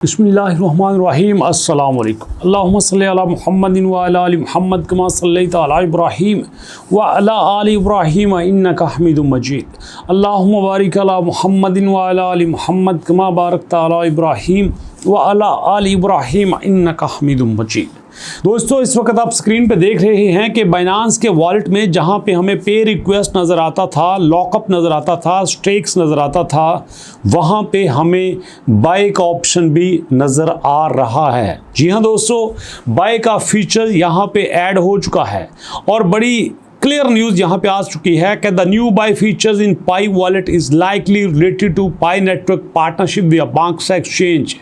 बिस्मिल्लाहिर्रहमानिर्रहीम अस्सलाम वालेकुम। अल्लाहुम्मा सल्लि अला मुहम्मदिन व अला आलि मुहम्मद कमा सल्लैता अला इब्राहीम व अला आलि इब्राहीम इन्नका हमीदुम मजीद। अल्लाहुम्मा बारिक अला मुहम्मदिन व अला आलि मुहम्मद कमा बारकता अला इब्राहीम व अला आलि इब्राहीम इन्नका हमीदुम मजीद। दोस्तों, इस वक्त आप स्क्रीन पे देख रहे हैं कि बाइनांस के वॉलेट में जहां पे हमें पे रिक्वेस्ट नज़र आता था, लॉकअप नज़र आता था, स्टेक्स नज़र आता था, वहां पे हमें बाय का ऑप्शन भी नज़र आ रहा है। जी हाँ दोस्तों, बाय का फीचर यहां पे ऐड हो चुका है और बड़ी क्लियर न्यूज़ यहाँ पे आ चुकी है कि the new buy features in Pi wallet is likely related to Pi network partnership with Banxa exchange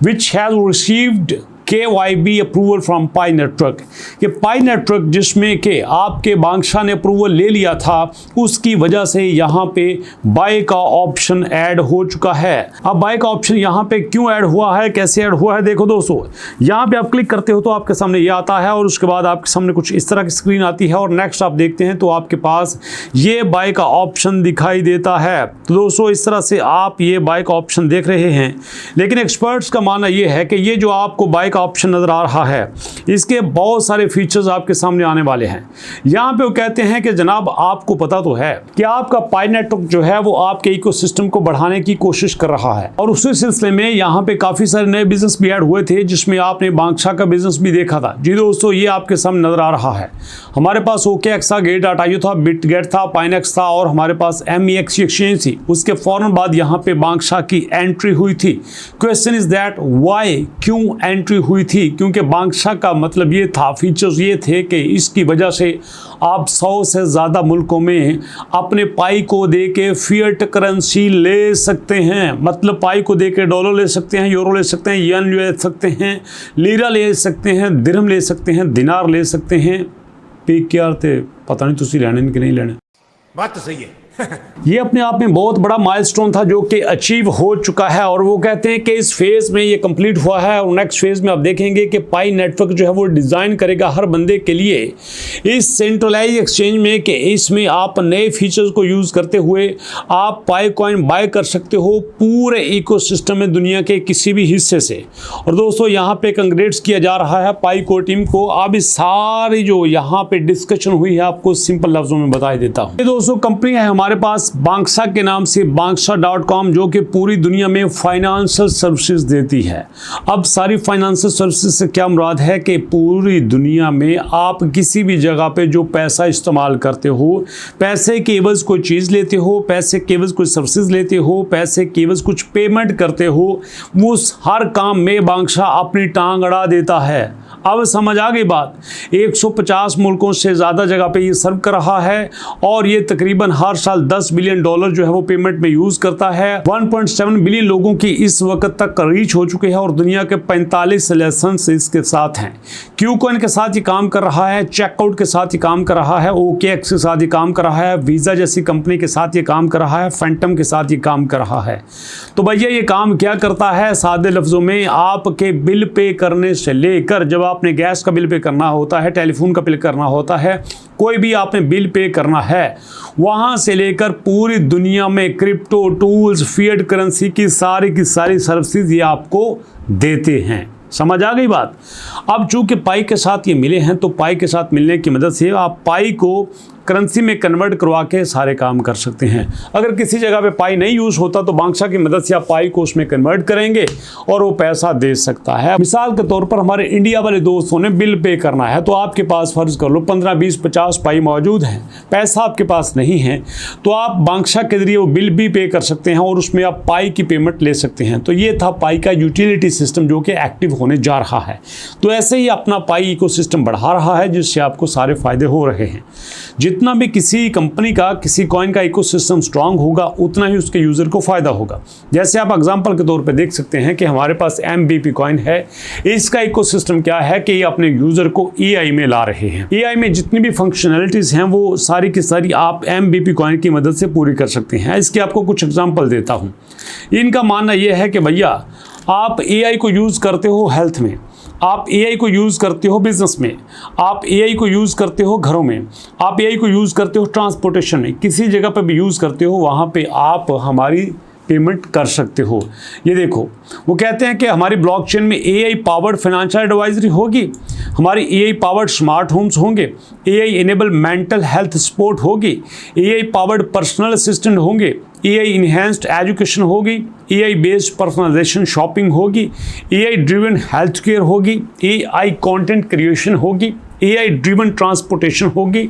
which has received KYB approval from Pi network. कि पाई नेटवर्क जिसमें कि आपके बांक्सा ने अप्रूवल ले लिया था, उसकी वजह से यहाँ पे बाय का ऑप्शन ऐड हो चुका है। अब बाय का ऑप्शन यहाँ पे क्यों ऐड हुआ है, कैसे ऐड हुआ है, देखो दोस्तों, यहाँ पे आप क्लिक करते हो तो आपके सामने ये आता है और उसके बाद आपके सामने कुछ इस तरह की स्क्रीन आती है और नेक्स्ट आप देखते हैं तो आपके पास ये बाय का ऑप्शन दिखाई देता है। तो दोस्तों, इस तरह से आप ये बाय का ऑप्शन देख रहे हैं, लेकिन एक्सपर्ट्स का मानना ये है कि ये जो आपको बाय का ऑप्शन नजर आ रहा है, इसके बहुत सारे फीचर्स आपके सामने आने वाले हैं। यहां पे वो कहते हैं कि जनाब, आपको पता तो है कि आपका पाई नेटवर्क जो है वो आपके इकोसिस्टम को बढ़ाने की कोशिश कर रहा है और उसी सिलसिले में यहां पे काफी सारे नए बिजनेस भी ऐड हुए थे, जिसमें आपने बांक्सा का बिजनेस भी देखा था। जी दोस्तों, ये आपके सामने नजर आ रहा है। हमारे पास OKX था, Gate.io था, BitGet था, Pinex था और हमारे पास MEX एक्सचेंज थी। उसके फौरन बाद यहाँ पे बांक्सा की एंट्री हुई थी। क्वेश्चन इज दैट व्हाई, क्यों एंट्री हुई थी? क्योंकि बांक्सा का मतलब ये था, फीचर्स ये थे कि इसकी वजह से आप 100 से ज़्यादा मुल्कों में अपने पाई को दे के फिएट करेंसी ले सकते हैं। मतलब पाई को दे के डॉलर ले सकते हैं, यूरो ले सकते हैं, येन ले सकते हैं, लीरा ले सकते हैं, दिरहम ले सकते हैं, दिनार ले सकते हैं। PKR थे, पता नहीं तुसी लेने कि नहीं लेने। बात तो सही है। ये अपने आप में बहुत बड़ा माइलस्टोन था जो कि अचीव हो चुका है और वो कहते हैं कि इस फेज में ये कंप्लीट हुआ है और नेक्स्ट फेज में आप देखेंगे कि पाई नेटवर्क जो है वो डिज़ाइन करेगा हर बंदे के लिए इस सेंट्रलाइज एक्सचेंज में, कि इसमें आप नए फीचर्स को यूज़ करते हुए आप पाई कॉइन बाय कर सकते हो पूरे इकोसिस्टम में, दुनिया के किसी भी हिस्से से। और दोस्तों, यहाँ पे कंग्रेट्स किया जा रहा है पाई को टीम को। अब इस सारी जो यहाँ पे डिस्कशन हुई है आपको सिंपल लफ्जों में बता देता हूँ। ये दोस्तों कंपनी है हमारे पास बांक्सा के नाम से, बांक्सा.com, जो कि पूरी दुनिया में फाइनेंशियल सर्विसेज देती है। अब सारी फाइनेंशियल सर्विसेज से क्या मुराद है कि पूरी दुनिया में आप किसी भी जगह पे जो पैसा इस्तेमाल करते हो, पैसे के एवज कोई चीज़ लेते हो, पैसे के एवज कोई सर्विसेज लेते हो, पैसे के एवज कुछ पेमेंट करते हो, उस हर काम में बांक्सा अपनी टांग अड़ा देता है। अब समझ आ गई बात। 150 मुल्कों से ज़्यादा जगह पे ये सर्व कर रहा है और ये तकरीबन हर साल $10 बिलियन जो है वो पेमेंट में यूज़ करता है। 1.7 बिलियन लोगों की इस वक्त तक रीच हो चुके हैं और दुनिया के 45 लाइसेंस इसके साथ हैं। क्यूकॉइन के साथ ये काम कर रहा है, चेकआउट के साथ ये काम कर रहा है, OKX के साथ ये काम कर रहा है, वीज़ा जैसी कंपनी के साथ ये काम कर रहा है, फैंटम के साथ ये काम कर रहा है। तो भैया ये काम क्या करता है? सादे लफ्ज़ों में, आपके बिल पे करने से लेकर, जब आपने गैस का बिल पे करना होता है, टेलीफोन का बिल करना होता है, कोई भी आपने बिल पे करना है, वहाँ से लेकर पूरी दुनिया में क्रिप्टो टूल्स, फिएट करेंसी की सारी सर्विसेज ये आपको देते हैं। समझ आ गई बात। अब चूंकि पाई के साथ ये मिले हैं तो पाई के साथ मिलने की मदद से आप पाई को करेंसी में कन्वर्ट करवा के सारे काम कर सकते हैं। अगर किसी जगह पे पाई नहीं यूज़ होता तो बांक्सा की मदद से आप पाई को उसमें कन्वर्ट करेंगे और वो पैसा दे सकता है। मिसाल के तौर पर हमारे इंडिया वाले दोस्तों ने बिल पे करना है तो आपके पास फ़र्ज़ कर लो 15, 20, 50 पाई मौजूद हैं, पैसा आपके पास नहीं है, तो आप बांक्सा के जरिए वो बिल भी पे कर सकते हैं और उसमें आप पाई की पेमेंट ले सकते हैं। तो ये था पाई का यूटिलिटी सिस्टम जो कि एक्टिव होने जा रहा है। तो ऐसे ही अपना पाई इकोसिस्टम बढ़ा रहा है जिससे आपको सारे फ़ायदे हो रहे हैं। जितना भी किसी कंपनी का, किसी कॉइन का इकोसिस्टम स्ट्रांग होगा उतना ही उसके यूज़र को फ़ायदा होगा। जैसे आप एग्जांपल के तौर पे देख सकते हैं कि हमारे पास MBP कॉइन है। इसका इकोसिस्टम क्या है कि ये अपने यूज़र को AI में ला रहे हैं। AI में जितनी भी फंक्शनैलिटीज़ हैं वो सारी की सारी आप MBP कॉइन की मदद से पूरी कर सकते हैं। इसके आपको कुछ एग्जाम्पल देता हूँ। इनका मानना यह है कि भैया आप AI को यूज़ करते हो हेल्थ में, आप AI को यूज़ करते हो बिजनेस में, आप AI को यूज़ करते हो घरों में, आप AI को यूज़ करते हो ट्रांसपोर्टेशन में, किसी जगह पर भी यूज़ करते हो, वहाँ पे आप हमारी पेमेंट कर सकते हो। ये देखो, वो कहते हैं कि हमारी ब्लॉकचेन में AI पावर्ड फाइनेंशियल एडवाइजरी होगी, हमारी AI पावर्ड स्मार्ट होम्स होंगे, AI enable mental health support होगी, AI पावर्ड पर्सनल असिस्टेंट होंगे, AI इन्हेंस्ड एजुकेशन होगी, AI बेस्ड पर्सनलाइजेशन शॉपिंग होगी, AI ड्रिवन हेल्थ केयर होगी, AI कंटेंट क्रिएशन होगी, AI driven transportation होगी,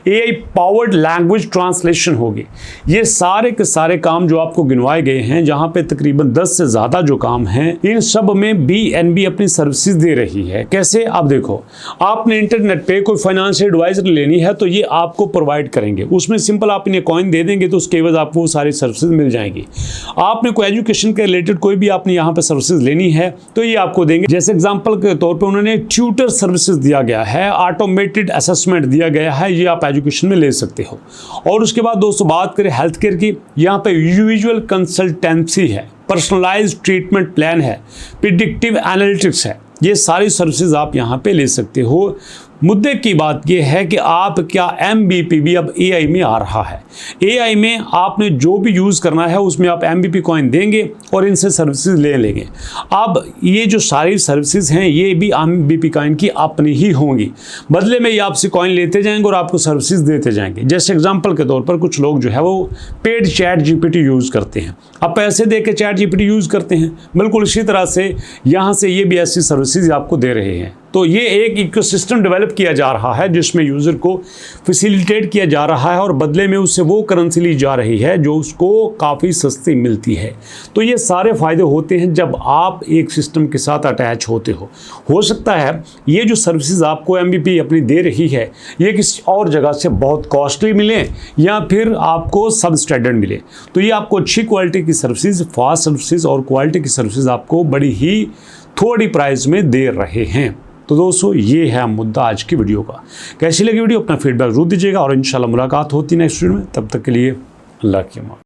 AI पावर्ड लैंग्वेज ट्रांसलेशन होगी। ये सारे के सारे काम जो आपको गिनवाए गए हैं, जहाँ पे तकरीबन 10 से ज़्यादा जो काम हैं, इन सब में BNB अपनी सर्विसेज दे रही है। कैसे? आप देखो, आपने इंटरनेट पे कोई फाइनेंशियल एडवाइजर लेनी है तो ये आपको प्रोवाइड करेंगे। उसमें सिंपल आप इन्हें कॉइन दे देंगे तो उसके एवज आपको वो सारी सर्विसेज मिल जाएंगी। आपने कोई एजुकेशन के रिलेटेड कोई भी आपने यहाँ पे सर्विसेज लेनी है तो ये आपको देंगे। जैसे एग्जाम्पल के तौर पर उन्होंने ट्यूटर सर्विसेज दिया गया है, ऑटोमेटेड असेसमेंट दिया गया है, ये आप एजुकेशन में ले सकते हो। और उसके बाद दोस्तों बात करें हेल्थ केयर की, यहाँ पे विजुअल कंसल्टेंसी है, पर्सनलाइज्ड ट्रीटमेंट प्लान है, प्रिडिक्टिव एनालिटिक्स है। ये सारी सर्विसेज आप यहाँ पे ले सकते हो। मुद्दे की बात यह है कि आप क्या MBP भी अब AI में आ रहा है। AI में आपने जो भी यूज़ करना है उसमें आप MBP कॉइन देंगे और इनसे सर्विसेज ले लेंगे। अब ये जो सारी सर्विसेज हैं ये भी MBP कॉइन की अपनी ही होंगी, बदले में ये आपसे कॉइन लेते जाएंगे और आपको सर्विसेज देते जाएंगे। जैसे एग्जांपल के तौर पर कुछ लोग जो है वो पेड चैट GPT यूज़ करते हैं, अब पैसे दे के चैट GPT यूज़ करते हैं। बिल्कुल इसी तरह से यहाँ से ये भी ऐसी सर्विसेज आपको दे रहे हैं। तो ये एक इकोसिस्टम डेवलप किया जा रहा है जिसमें यूज़र को फैसिलिटेट किया जा रहा है और बदले में उससे वो करेंसी ली जा रही है जो उसको काफ़ी सस्ती मिलती है। तो ये सारे फ़ायदे होते हैं जब आप एक सिस्टम के साथ अटैच होते हो सकता है ये जो सर्विसेज आपको MBP अपनी दे रही है ये किसी और जगह से बहुत कॉस्टली मिले या फिर आपको सब स्टैंडर्ड मिले। तो ये आपको अच्छी क्वालिटी की सर्विसेज, फास्ट सर्विसेज और क्वालिटी की सर्विसेज आपको बड़ी ही थोड़ी प्राइस में दे रहे हैं। तो दोस्तों ये है मुद्दा आज की वीडियो का। कैसी लगी वीडियो? अपना फीडबैक जरूर दीजिएगा और इंशाल्लाह मुलाकात होती है नेक्स्ट वीडियो में। तब तक के लिए अल्लाह की अमान।